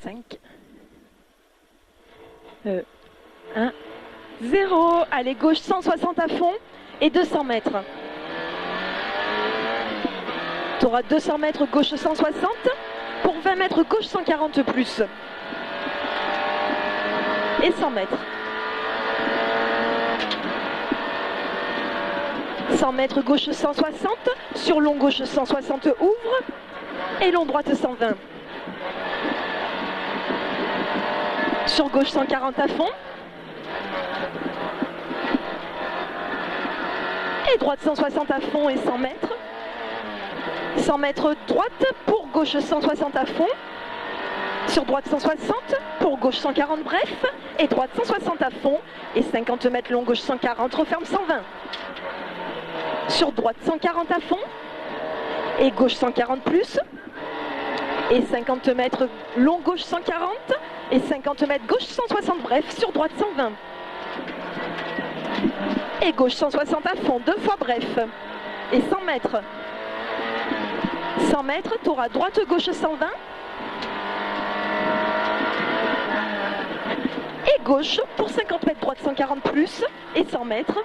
5, 1, 0. Allez, gauche 160 à fond et 200 mètres. Tu auras 200 mètres gauche 160 pour 20 mètres gauche 140 plus. Et 100 mètres. 100 mètres gauche 160, sur long gauche 160 ouvre et long droite 120. Sur gauche 140 à fond. Et droite 160 à fond et 100 mètres. 100 mètres droite pour gauche 160 à fond. Sur droite 160, pour gauche 140 bref. Et droite 160 à fond. Et 50 mètres long gauche 140, referme 120. Sur droite 140 à fond. Et gauche 140 plus. Et 50 mètres long gauche 140. Et 50 mètres gauche 160 bref. Sur droite 120. Et gauche 160 à fond, 2 fois bref. Et 100 mètres. 100 mètres, tu auras droite gauche 120. Et gauche pour 50 mètres droite 140 plus. Et 100 mètres.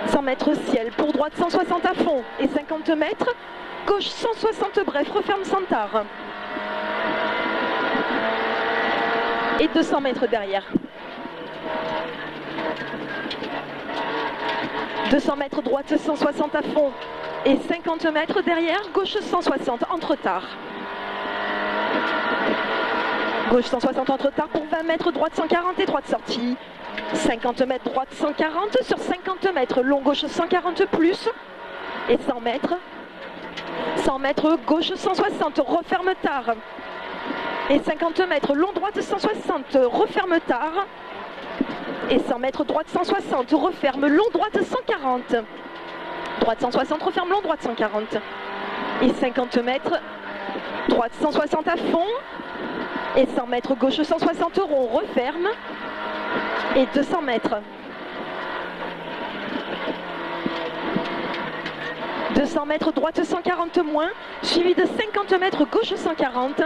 100 mètres ciel pour droite 160 à fond. Et 50 mètres. Gauche 160 bref, referme centre. Et 200 mètres derrière. 200 mètres droite 160 à fond et 50 mètres derrière, gauche 160 entre tard. Gauche 160 entre tard pour 20 mètres, droite 140 et droite sortie. 50 mètres droite 140 sur 50 mètres, long gauche 140 plus et 100 mètres. 100 mètres gauche 160, referme tard. Et 50 mètres long droite 160, referme tard. Et 100 mètres droite 160, referme long droite 140. Droite 160, referme long droite 140. Et 50 mètres, droite 160 à fond. Et 100 mètres gauche 160 rond, referme. Et 200 mètres. 200 mètres droite 140 moins, suivi de 50 mètres gauche 140.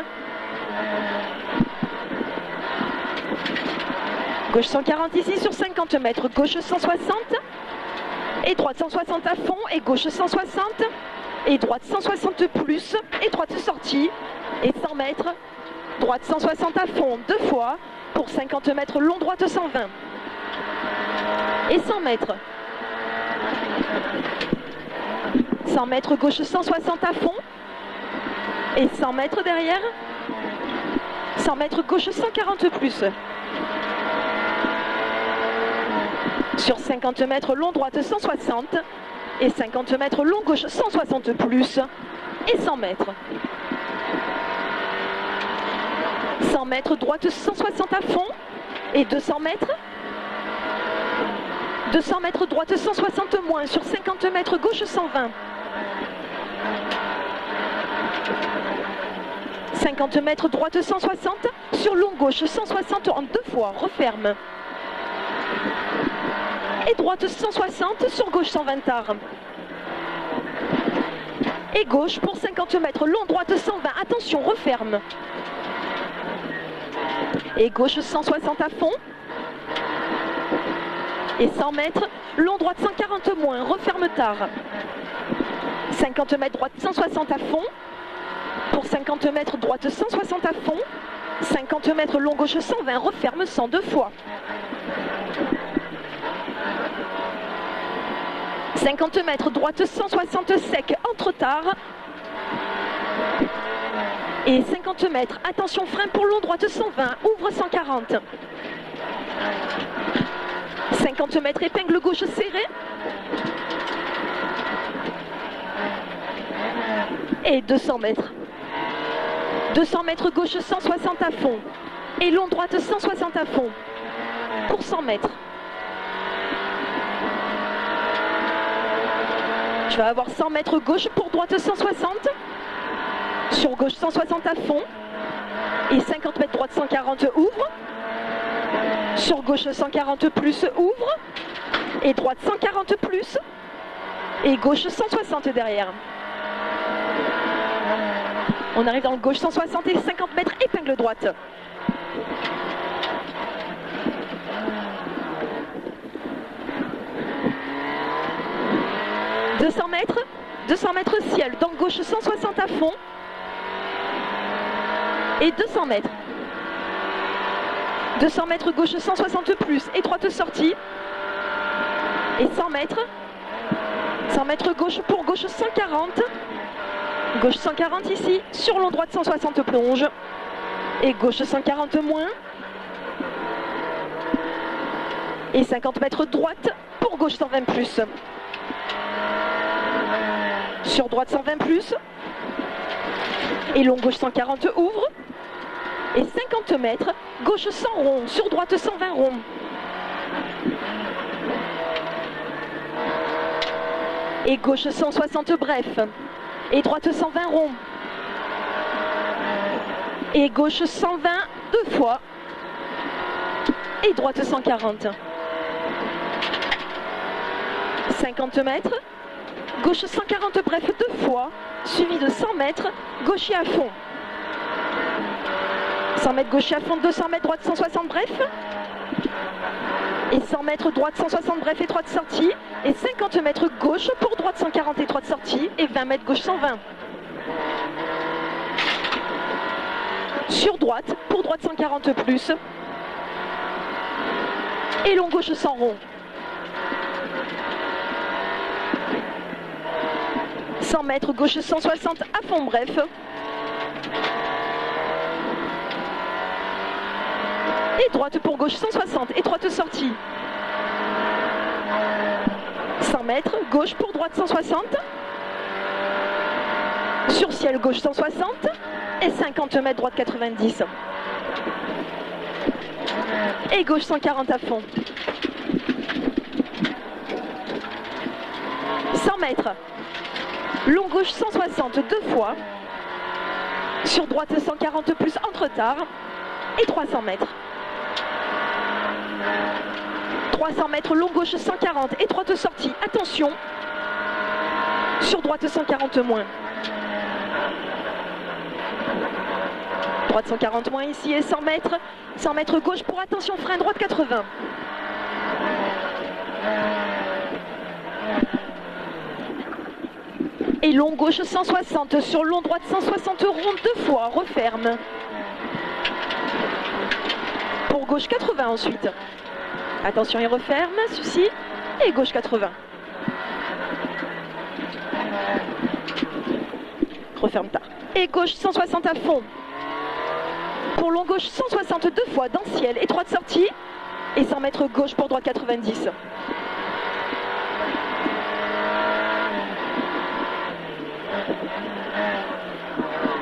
Gauche 140 ici sur 50 mètres, gauche 160 et droite 160 à fond et gauche 160 et droite 160 plus et droite sortie et 100 mètres, droite 160 à fond 2 fois pour 50 mètres long droite 120 et 100 mètres. 100 mètres gauche 160 à fond et 100 mètres derrière. 100 mètres gauche 140 plus. Sur 50 mètres long droite 160 et 50 mètres long gauche 160 plus et 100 mètres. 100 mètres droite 160 à fond et 200 mètres. 200 mètres droite 160 moins sur 50 mètres gauche 120. 50 mètres droite 160 sur long gauche 160 en 2 fois, referme. Et droite 160 sur gauche 120 tard. Et gauche pour 50 mètres, long droite 120, attention, referme. Et gauche 160 à fond. Et 100 mètres, long droite 140 moins, referme tard. 50 mètres droite 160 à fond. Pour 50 mètres droite 160 à fond. 50 mètres long gauche 120, referme 102 fois. 50 mètres droite 160 sec, entre tard. Et 50 mètres, attention frein pour long droite 120, ouvre 140. 50 mètres épingle gauche serrée. Et 200 mètres. 200 mètres gauche 160 à fond. Et long droite 160 à fond. Pour 100 mètres. Je vais avoir 100 mètres gauche pour droite 160. Sur gauche 160 à fond. Et 50 mètres droite 140 ouvre. Sur gauche 140 plus ouvre. Et droite 140 plus. Et gauche 160 derrière. On arrive dans le gauche 160 et 50 mètres, épingle droite. « 200 mètres ciel, dans gauche 160 à fond. Et 200 mètres. 200 mètres gauche 160 plus, étroite sortie. Et 100 mètres. 100 mètres gauche pour gauche 140. Gauche 140 ici, sur long droite 160 plonge. Et gauche 140 moins. Et 50 mètres droite pour gauche 120 plus. Sur droite 120 plus. Et long gauche 140 ouvre. Et 50 mètres, gauche 100 rond, sur droite 120 rond. Et gauche 160 bref. Et droite 120 rond. Et gauche 120 deux fois. Et droite 140. 50 mètres. Gauche 140 bref deux fois. Suivi de 100 mètres. Gaucher à fond. 100 mètres gaucher à fond, 200 mètres droite 160 bref. Et 100 mètres droite 160 bref, étroite sortie. Et 50 mètres gauche pour droite 140 étroite sortie. Et 20 mètres gauche 120. Sur droite, pour droite 140 plus. Et long gauche 100 rond. 100 mètres gauche 160 à fond bref. Et droite pour gauche 160, étroite sortie. 100 mètres, gauche pour droite 160. Sur ciel gauche 160. Et 50 mètres droite 90. Et gauche 140 à fond. 100 mètres. Long gauche 160 deux fois. Sur droite 140 plus entre retard. Et 300 mètres. 300 mètres, long gauche 140, étroite sortie, attention. Sur droite 140 moins. Droite 140 moins ici et 100 mètres. 100 mètres gauche pour attention, frein droite 80. Et long gauche 160, sur long droite 160 rond deux fois, referme. Pour gauche 80 ensuite. Attention, il referme, ceci, et gauche 80. Referme tard. Et gauche 160 à fond. Pour long gauche 160 deux fois dans ciel, étroite sortie. Et 100 mètres gauche pour droite 90. «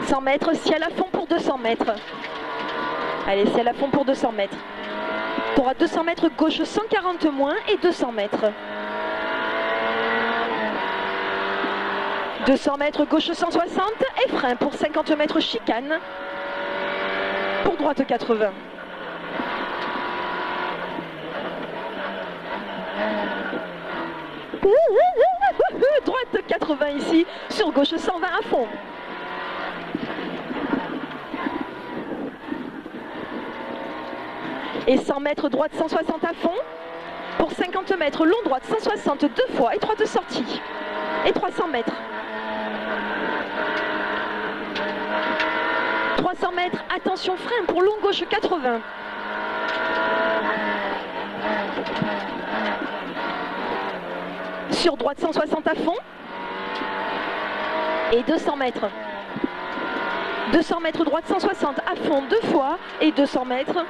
100 mètres, ciel à fond pour 200 mètres. Allez, ciel à fond pour 200 mètres. Tu auras 200 mètres gauche 140 moins et 200 mètres. 200 mètres gauche 160 et frein pour 50 mètres chicane. Pour droite 80. Droite 80 ici, sur gauche 120 à fond. Et 100 mètres droite 160 à fond. Pour 50 mètres long droite 160 deux fois, étroite sortie. Et 300 mètres. 300 mètres, attention frein pour long gauche 80. Sur droite 160 à fond. Et 200 mètres. 200 mètres droite 160 à fond deux fois. Et 200 mètres.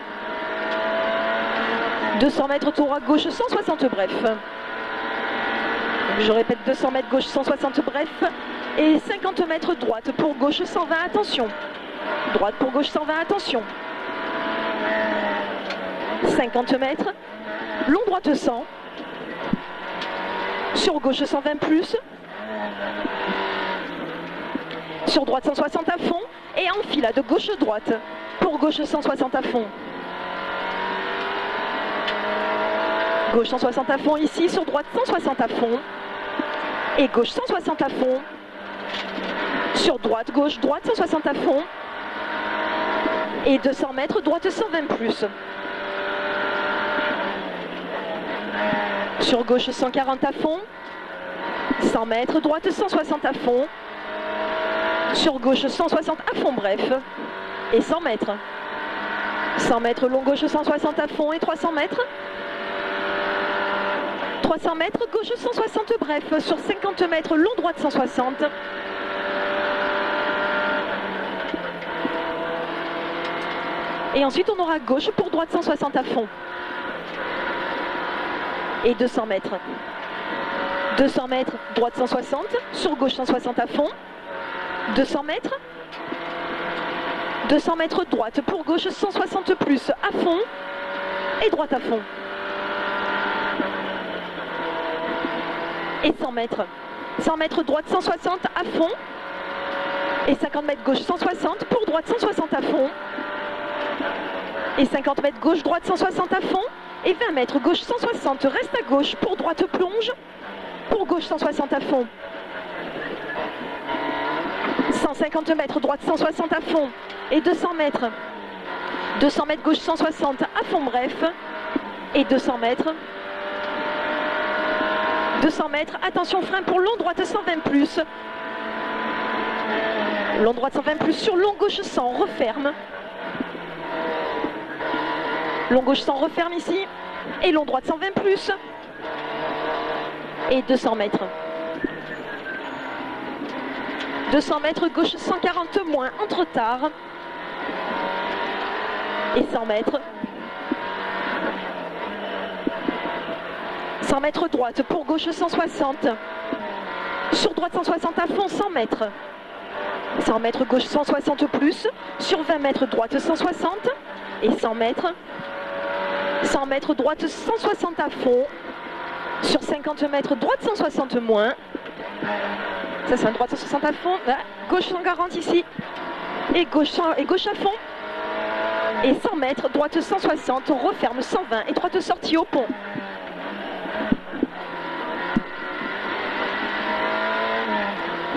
200 mètres tour à gauche 160 bref. Je répète 200 mètres gauche 160 bref. Et 50 mètres droite pour gauche 120, attention. Droite pour gauche 120, attention. 50 mètres. Long droite 100. Sur gauche 120 plus. Sur droite 160 à fond. Et enfilade gauche-droite. Pour gauche 160 à fond. Gauche 160 à fond ici. Sur droite 160 à fond. Et gauche 160 à fond. Sur droite, gauche, droite, 160 à fond. Et 200 mètres, droite 120 plus. Sur gauche, 140 à fond. 100 mètres, droite 160 à fond. Sur gauche, 160 à fond, bref. Et 100 mètres. 100 mètres, long gauche 160 à fond et 300 mètres. 300 mètres, gauche 160 bref. Sur 50 mètres, long droite 160. Et ensuite, on aura gauche pour droite 160 à fond. Et 200 mètres. 200 mètres, droite 160. Sur gauche 160 à fond. 200 mètres. 200 mètres droite pour gauche 160 plus à fond. Et droite à fond. Et 100 mètres. 100 mètres droite 160 à fond. Et 50 mètres gauche 160 pour droite 160 à fond. Et 50 mètres gauche droite 160 à fond. Et 20 mètres gauche 160 reste à gauche pour droite plonge. Pour gauche 160 à fond. 150 mètres droite 160 à fond. Et 200 mètres. 200 mètres gauche 160 à fond bref. Et 200 mètres. 200 mètres, attention frein pour long droite 120 plus. Long droite 120 plus sur long gauche 100, referme. Long gauche 100, referme ici. Et long droite 120 plus. Et 200 mètres. 200 mètres, gauche 140 moins, entre tard. Et 100 mètres. 100 mètres droite pour gauche 160. Sur droite 160 à fond, 100 mètres. 100 mètres gauche 160 plus. Sur 20 mètres droite 160. Et 100 mètres. 100 mètres droite 160 à fond. Sur 50 mètres droite 160 moins. Ça c'est un droite 160 à fond. Là, gauche 140 ici. Et gauche à fond. Et 100 mètres, droite 160, on referme 120 et droite sortie au pont.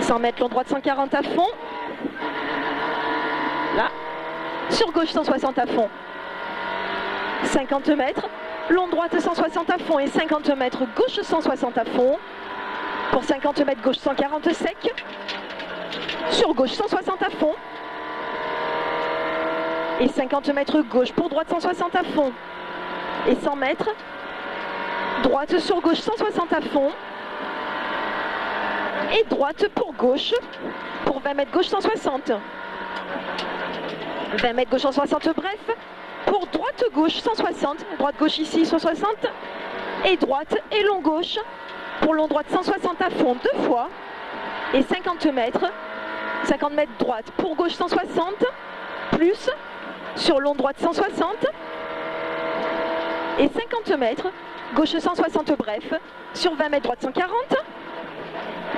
« 100 mètres, long droite 140 à fond. Là. Sur gauche 160 à fond. 50 mètres, long droite 160 à fond et 50 mètres, gauche 160 à fond. Pour 50 mètres, gauche 140 sec. Sur gauche 160 à fond. Et 50 mètres gauche pour droite 160 à fond. Et 100 mètres. Droite sur gauche 160 à fond. Et droite pour gauche. Pour 20 mètres gauche 160. 20 mètres gauche 160 bref. Pour droite gauche 160. Droite gauche ici 160. Et droite et long gauche. Pour long droite 160 à fond 2 fois. Et 50 mètres. 50 mètres droite pour gauche 160. Plus. Sur long droite 160 et 50 mètres, gauche 160 bref, sur 20 mètres droite 140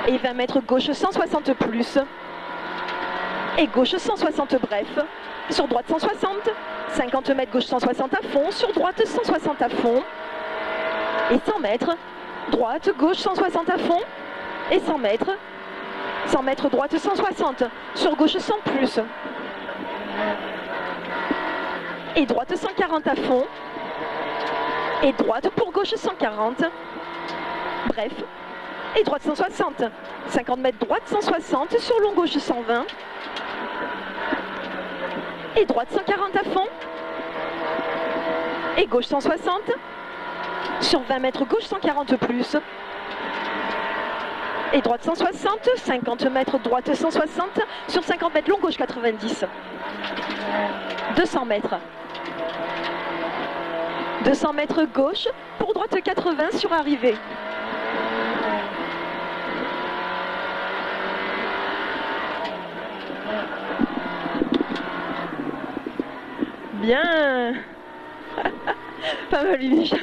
et 20 mètres gauche 160 plus et gauche 160 bref, sur droite 160, 50 mètres gauche 160 à fond, sur droite 160 à fond et 100 mètres, droite gauche 160 à fond et 100 mètres droite 160, sur gauche 100 plus. Et droite 140 à fond. Et droite pour gauche 140. Bref. Et droite 160. 50 mètres droite 160. Sur long gauche 120. Et droite 140 à fond. Et gauche 160. Sur 20 mètres gauche 140 plus. Et droite 160. 50 mètres droite 160. Sur 50 mètres long gauche 90. 200 mètres. 200 mètres gauche, pour droite 80 sur arrivée. Bien. Pas mal, Bibiche.